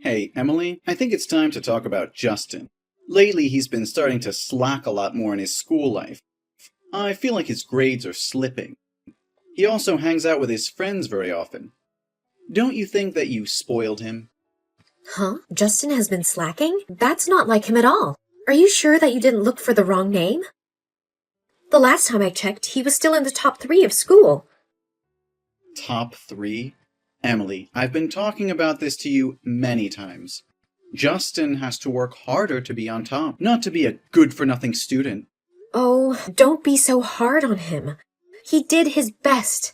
Hey, Emily, I think it's time to talk about Justin. Lately, he's been starting to slack a lot more in his school life. I feel like his grades are slipping. He also hangs out with his friends very often. Don't you think that you spoiled him? Huh? Justin has been slacking? That's not like him at all. Are you sure that you didn't look for the wrong name? The last time I checked, he was still in the top 3 of school. Top 3? Emily, I've been talking about this to you many times. Justin has to work harder to be on top, not to be a good-for-nothing student. Oh, don't be so hard on him. He did his best.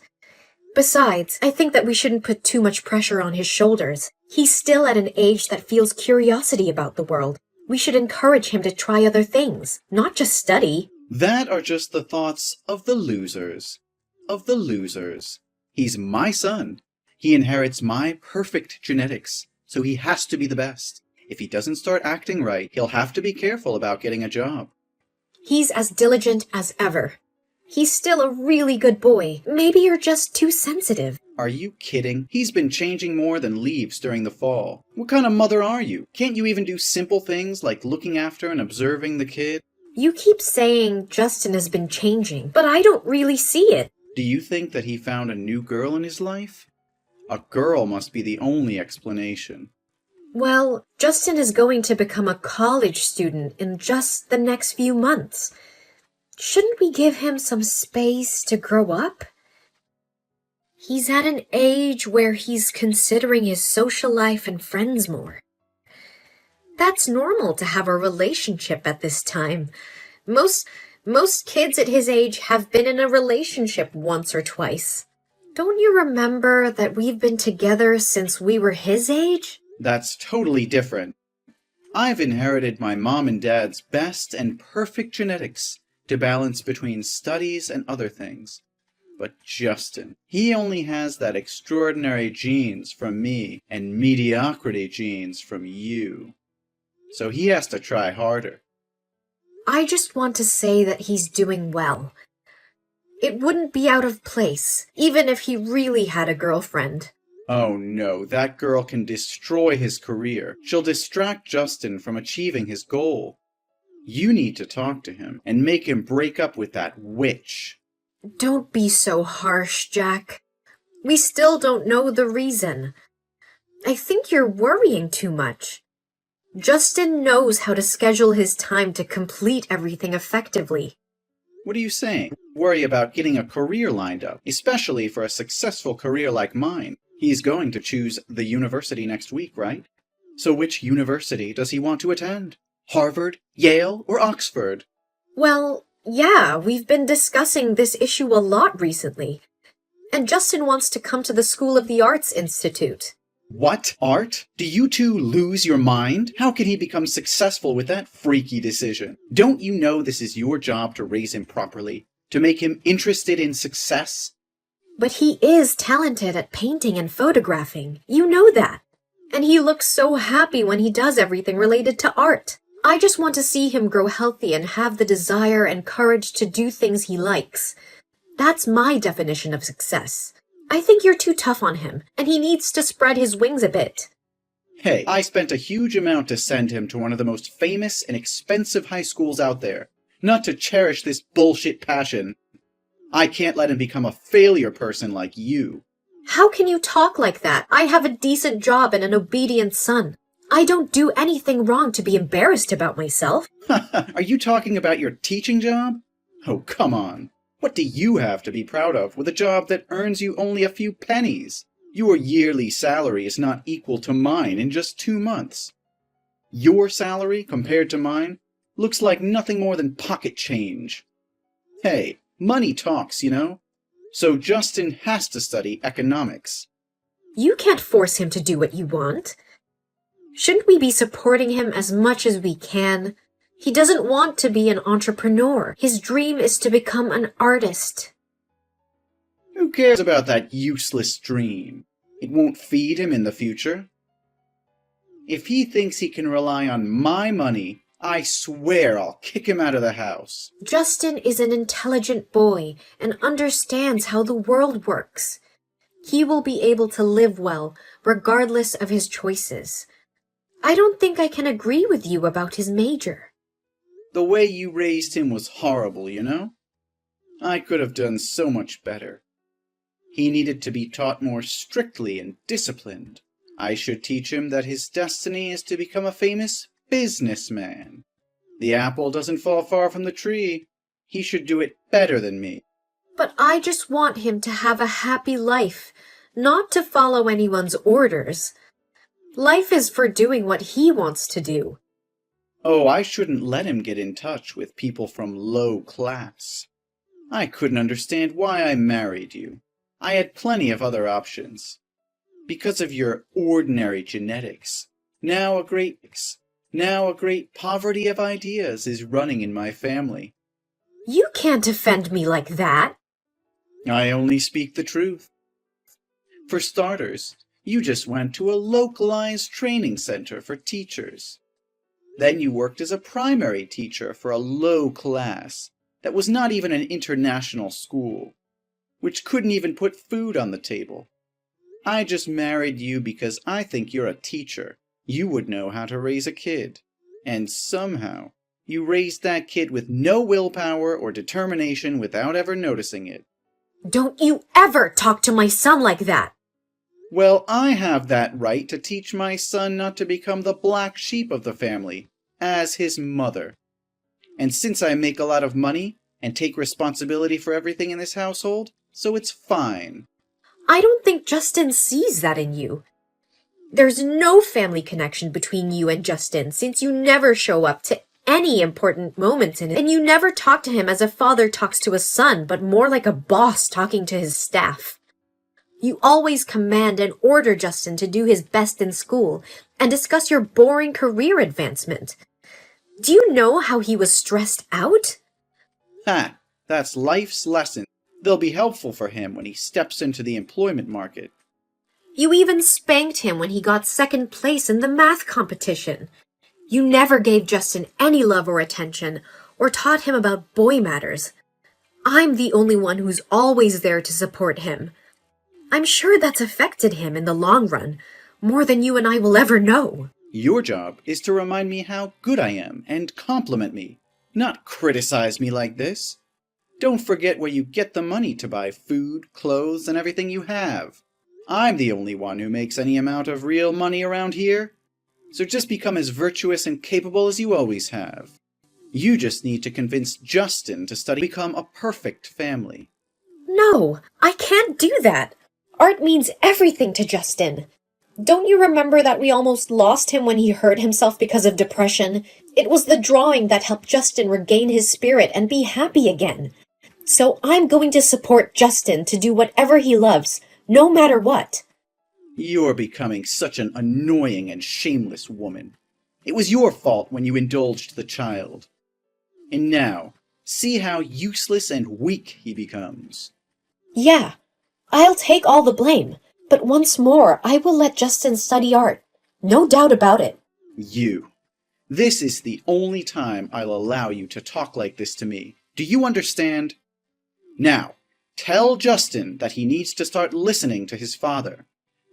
Besides, I think that we shouldn't put too much pressure on his shoulders. He's still at an age that feels curiosity about the world. We should encourage him to try other things, not just study. That are just the thoughts of the losers. Of the losers. He's my son. He inherits my perfect genetics, so he has to be the best. If he doesn't start acting right, he'll have to be careful about getting a job. He's as diligent as ever. He's still a really good boy. Maybe you're just too sensitive. Are you kidding? He's been changing more than leaves during the fall. What kind of mother are you? Can't you even do simple things like looking after and observing the kid? You keep saying Justin has been changing, but I don't really see it. Do you think that he found a new girl in his life? A girl must be the only explanation. Well, Justin is going to become a college student in just the next few months. Shouldn't we give him some space to grow up? He's at an age where he's considering his social life and friends more. That's normal to have a relationship at this time. Most kids at his age have been in a relationship once or twice. Don't you remember that we've been together since we were his age? That's totally different. I've inherited my mom and dad's best and perfect genetics to balance between studies and other things. But Justin, he only has that extraordinary genes from me and mediocrity genes from you. So he has to try harder. I just want to say that he's doing well. It wouldn't be out of place, even if he really had a girlfriend. Oh no, that girl can destroy his career. She'll distract Justin from achieving his goal. You need to talk to him and make him break up with that witch. Don't be so harsh, Jack. We still don't know the reason. I think you're worrying too much. Justin knows how to schedule his time to complete everything effectively. What are you saying? Worry about getting a career lined up, especially for a successful career like mine. He's going to choose the university next week, right? So which university does he want to attend? Harvard, Yale, or Oxford? Well, yeah, we've been discussing this issue a lot recently. And Justin wants to come to the School of the Arts Institute. What? Art? Do you two lose your mind? How can he become successful with that freaky decision? Don't you know this is your job to raise him properly? To make him interested in success? But he is talented at painting and photographing. You know that. And he looks so happy when he does everything related to art. I just want to see him grow healthy and have the desire and courage to do things he likes. That's my definition of success. I think you're too tough on him, and he needs to spread his wings a bit. Hey, I spent a huge amount to send him to one of the most famous and expensive high schools out there, not to cherish this bullshit passion. I can't let him become a failure person like you. How can you talk like that? I have a decent job and an obedient son. I don't do anything wrong to be embarrassed about myself. Are you talking about your teaching job? Oh, come on. What do you have to be proud of with a job that earns you only a few pennies? Your yearly salary is not equal to mine in just 2 months. Your salary, compared to mine, looks like nothing more than pocket change. Hey, money talks, you know? So Justin has to study economics. You can't force him to do what you want. Shouldn't we be supporting him as much as we can? He doesn't want to be an entrepreneur. His dream is to become an artist. Who cares about that useless dream? It won't feed him in the future. If he thinks he can rely on my money, I swear I'll kick him out of the house. Justin is an intelligent boy and understands how the world works. He will be able to live well, regardless of his choices. I don't think I can agree with you about his major. The way you raised him was horrible, you know? I could have done so much better. He needed to be taught more strictly and disciplined. I should teach him that his destiny is to become a famous businessman. The apple doesn't fall far from the tree. He should do it better than me. But I just want him to have a happy life, not to follow anyone's orders. Life is for doing what he wants to do. Oh, I shouldn't let him get in touch with people from low class. I couldn't understand why I married you. I had plenty of other options. Because of your ordinary genetics, now a great poverty of ideas is running in my family. You can't defend me like that. I only speak the truth. For starters, you just went to a localized training center for teachers. Then you worked as a primary teacher for a low class that was not even an international school, which couldn't even put food on the table. I just married you because I think you're a teacher. You would know how to raise a kid. And somehow, you raised that kid with no willpower or determination without ever noticing it. Don't you ever talk to my son like that. Well, I have that right to teach my son not to become the black sheep of the family, as his mother. And since I make a lot of money and take responsibility for everything in this household, so it's fine. I don't think Justin sees that in you. There's no family connection between you and Justin since you never show up to any important moments in it, and you never talk to him as a father talks to a son, but more like a boss talking to his staff. You always command and order Justin to do his best in school and discuss your boring career advancement. Do you know how he was stressed out? Ha! That's life's lesson. They'll be helpful for him when he steps into the employment market. You even spanked him when he got second place in the math competition. You never gave Justin any love or attention, or taught him about boy matters. I'm the only one who's always there to support him. I'm sure that's affected him in the long run, more than you and I will ever know. Your job is to remind me how good I am and compliment me, not criticize me like this. Don't forget where you get the money to buy food, clothes, and everything you have. I'm the only one who makes any amount of real money around here. So just become as virtuous and capable as you always have. You just need to convince Justin to study to become a perfect family. No, I can't do that. Art means everything to Justin. Don't you remember that we almost lost him when he hurt himself because of depression? It was the drawing that helped Justin regain his spirit and be happy again. So I'm going to support Justin to do whatever he loves, no matter what. You're becoming such an annoying and shameless woman. It was your fault when you indulged the child. And now, see how useless and weak he becomes. Yeah, I'll take all the blame. But once more, I will let Justin study art. No doubt about it. You. This is the only time I'll allow you to talk like this to me. Do you understand? Now, tell Justin that he needs to start listening to his father.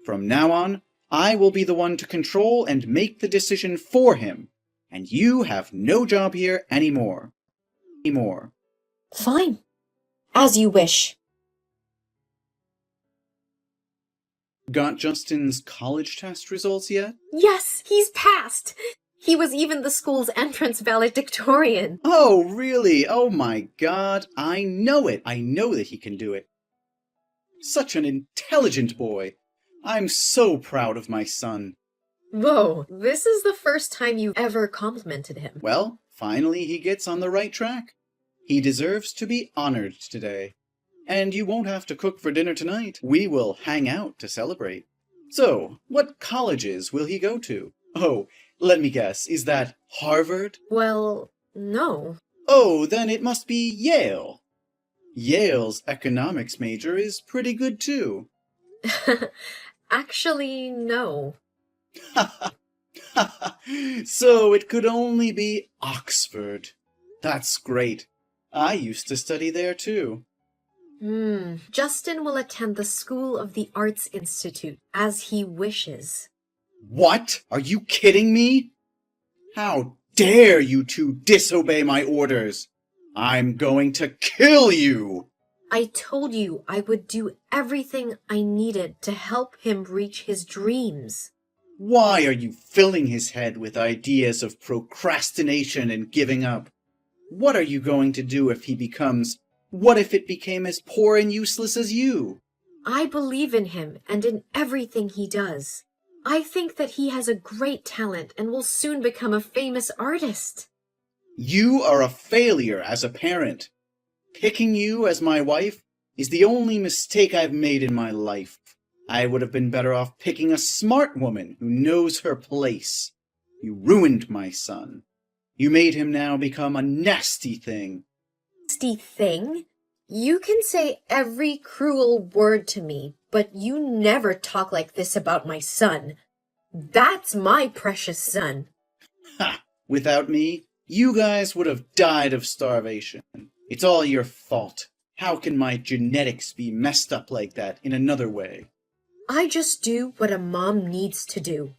From now on, I will be the one to control and make the decision for him, and you have no job here anymore. Fine. As you wish. Got Justin's college test results yet? Yes, he's passed. He was even the school's entrance valedictorian. Oh, really? Oh my God. I know it. I know that he can do it. Such an intelligent boy. I'm so proud of my son. Whoa, this is the first time you've ever complimented him. Well, finally he gets on the right track. He deserves to be honored today. And you won't have to cook for dinner tonight. We will hang out to celebrate. So, what colleges will he go to? Oh, let me guess. Is that Harvard? Well, no. Oh, then it must be Yale. Yale's economics major is pretty good too. Actually, no. So it could only be Oxford. That's great. I used to study there too. Justin will attend the School of the Arts Institute as he wishes. What? Are you kidding me? How dare you two disobey my orders? I'm going to kill you! I told you I would do everything I needed to help him reach his dreams. Why are you filling his head with ideas of procrastination and giving up? What are you going to do if he becomes... What if it became as poor and useless as you? I believe in him and in everything he does. I think that he has a great talent and will soon become a famous artist. You are a failure as a parent. Picking you as my wife is the only mistake I've made in my life. I would have been better off picking a smart woman who knows her place. You ruined my son. You made him now become a nasty thing. Nasty thing? You can say every cruel word to me, but you never talk like this about my son. That's my precious son. Ha! Without me, you guys would have died of starvation. It's all your fault. How can my genetics be messed up like that in another way? I just do what a mom needs to do.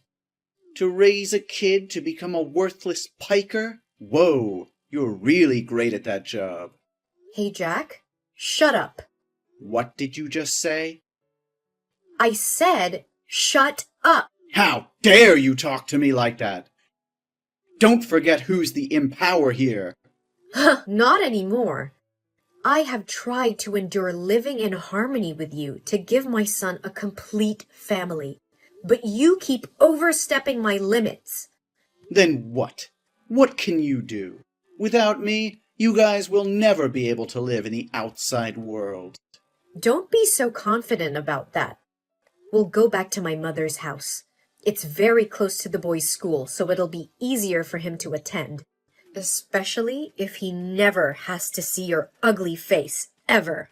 To raise a kid to become a worthless piker? Whoa, you're really great at that job. Hey, Jack, shut up. What did you just say? I said, shut up. How dare you talk to me like that? Don't forget who's the impower here. Not anymore. I have tried to endure living in harmony with you to give my son a complete family, but you keep overstepping my limits. Then what? What can you do? Without me, you guys will never be able to live in the outside world. Don't be so confident about that. We'll go back to my mother's house. It's very close to the boys' school, so it'll be easier for him to attend. Especially if he never has to see your ugly face, ever.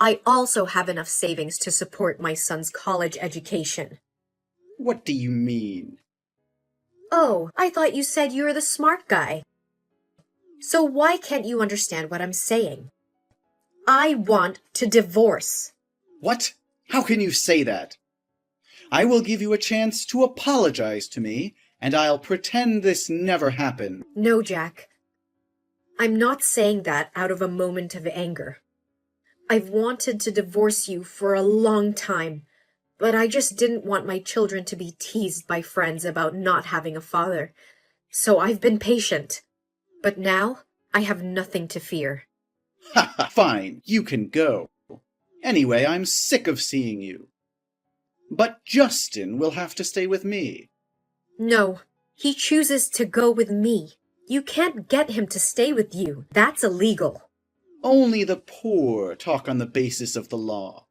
I also have enough savings to support my son's college education. What do you mean? Oh, I thought you said you were the smart guy. So why can't you understand what I'm saying? I want to divorce. What? How can you say that? I will give you a chance to apologize to me, and I'll pretend this never happened. No, Jack. I'm not saying that out of a moment of anger. I've wanted to divorce you for a long time, but I just didn't want my children to be teased by friends about not having a father. So I've been patient. But now, I have nothing to fear. Ha ha! Fine, you can go. Anyway, I'm sick of seeing you. But Justin will have to stay with me. No, he chooses to go with me. You can't get him to stay with you. That's illegal. Only the poor talk on the basis of the law.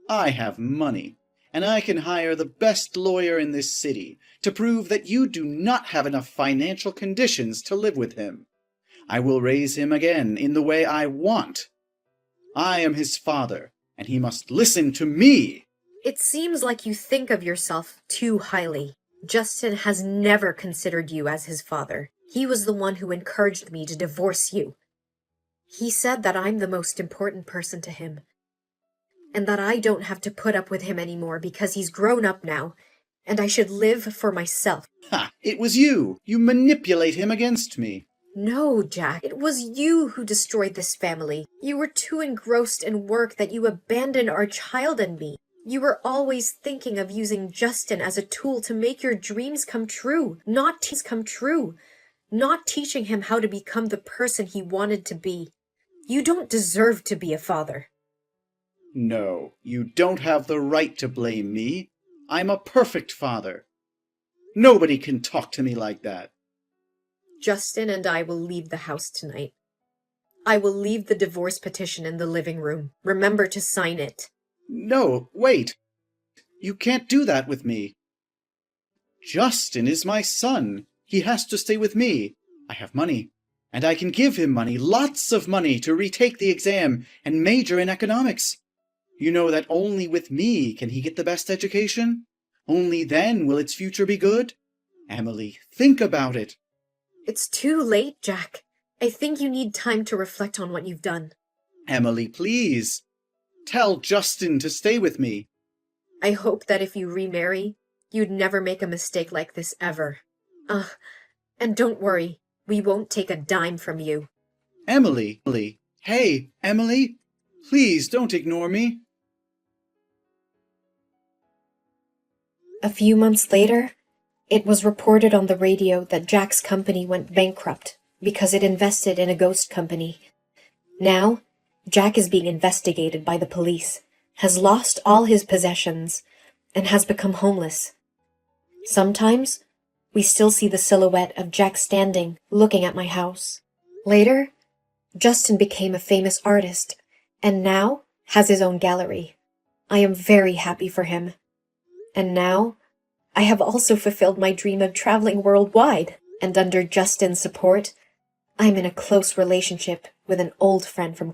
I have money, and I can hire the best lawyer in this city to prove that you do not have enough financial conditions to live with him. I will raise him again in the way I want. I am his father, and he must listen to me. It seems like you think of yourself too highly. Justin has never considered you as his father. He was the one who encouraged me to divorce you. He said that I'm the most important person to him, and that I don't have to put up with him anymore because he's grown up now, and I should live for myself. Ha! It was you! You manipulate him against me. No, Jack, it was you who destroyed this family. You were too engrossed in work that you abandoned our child and me. You were always thinking of using Justin as a tool to make your dreams come true, not teaching him how to become the person he wanted to be. You don't deserve to be a father. No, you don't have the right to blame me. I'm a perfect father. Nobody can talk to me like that. Justin and I will leave the house tonight. I will leave the divorce petition in the living room. Remember to sign it. No, wait. You can't do that with me. Justin is my son. He has to stay with me. I have money, and I can give him money, lots of money, to retake the exam and major in economics. You know that only with me can he get the best education. Only then will its future be good. Emily, think about it. It's too late, Jack. I think you need time to reflect on what you've done. Emily, please. Tell Justin to stay with me. I hope that if you remarry, You'd never make a mistake like this ever. And don't worry, we won't take a dime from you. Emily! Hey, Emily! Please don't ignore me. A few months later, it was reported on the radio that Jack's company went bankrupt because it invested in a ghost company. Now, Jack is being investigated by the police, has lost all his possessions, and has become homeless. Sometimes, we still see the silhouette of Jack standing, looking at my house. Later, Justin became a famous artist, and now has his own gallery. I am very happy for him. And now, I have also fulfilled my dream of traveling worldwide, and under Justin's support, I'm in a close relationship with an old friend from